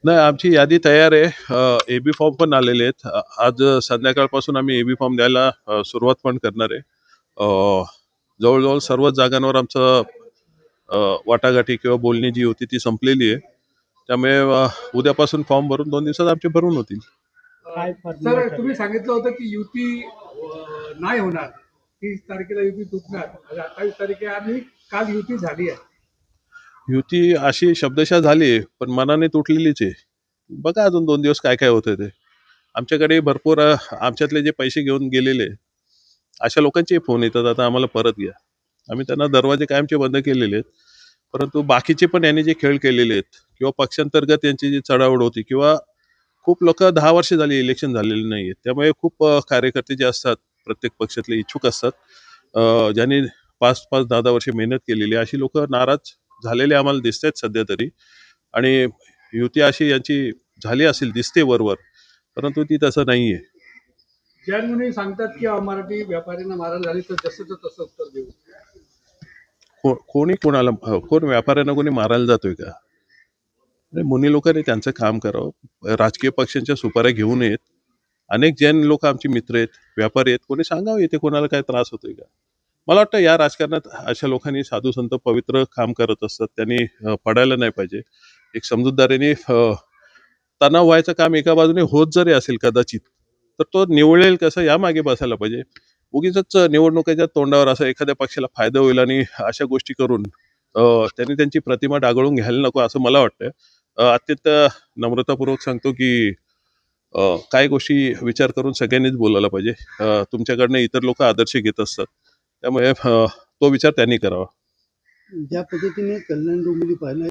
नाही, आमची यादी तयार आहे. एबी फॉर्म पण आलेले आहेत. आज संध्याकाळपासून आम्ही एबी फॉर्म द्यायला सुरुवात पण करणार आहे. जवळजवळ सर्वच जागांवर आमचं वाटाघाटी किंवा बोलणी जी होती ती संपलेली आहे. त्यामुळे उद्यापासून फॉर्म भरून 2 दिवसात आमचे भरून होतील. सर, तुम्ही सांगितलं होतं की युती नाही होणार, 30 तारखेला युती तुटणार. 28 तारखेला आणि काल युती झाली आहे. युती अशी शब्दशः झाली पण मनाने तुटलेलीच आहे. बघा अजून 2 दिवस काय काय होतं ते. आमच्याकडे भरपूर आमच्यातले जे पैसे घेऊन गेलेले अशा लोकांचे फोन येतात, आता आम्हाला परत घ्या. आम्ही त्यांना दरवाजे कायमचे बंद केलेले आहेत. परंतु बाकीचे पण यांनी जे खेळ केलेले आहेत किंवा पक्षांतर्गत यांची जी चढाओढ होती किंवा खूप लोक 10 वर्ष झाली इलेक्शन झालेले नाही आहेत, त्यामुळे खूप कार्यकर्ते जे असतात प्रत्येक पक्षातले इच्छुक असतात, ज्यांनी 5-5, 10-10 वर्षे मेहनत केलेली आहे, अशी लोक नाराज झालेले आम्हाला दिसत आहेत सध्या तरी. आणि युती अशी यांची झाली असेल दिसते वरवर, परंतु ती तसं नाहीये. ज्यांनी सांगतात की मराठी व्यापाऱ्यांना मारहाण झाली तर जसं तसं उत्तर देऊ. कोणी कोणाला कोण व्यापाऱ्यांना कोणी मारायला जातोय का? मुनी लोकांनी त्यांचं काम करावं. राजकीय पक्षांच्या सुपाऱ्या घेऊ नयेत. अनेक जैन लोक आमचे मित्र आहेत, व्यापारी आहेत, कोणी सांगावं इथे कोणाला काय त्रास होतोय का? मला वाटतं या राजकारणात अशा लोकांनी साधू संत पवित्र काम करत असतात, त्यांनी पडायला नाही पाहिजे. एक समजूतदारीने तणाव व्हायचं काम एका बाजूने होत जरी असेल कदाचित, तर तो निवळेल कसं यामागे बसायला पाहिजे. उगीच निवडणुकीच्या तोंडावर असं एखाद्या पक्षाला फायदा होईल आणि अशा गोष्टी करून त्यांनी त्यांची प्रतिमा डागळून घ्यायला नको असं मला वाटतं. अत्यंत नम्रतापूर्वक सांगतो की काही गोष्टी विचार करून सगळ्यांनीच बोलायला पाहिजे. तुमच्याकडनं इतर लोक आदर्श घेत असतात, त्यामुळे तो विचार त्यांनी करावा. ज्या पद्धतीने कल्याण डोंबिवली पाहिलं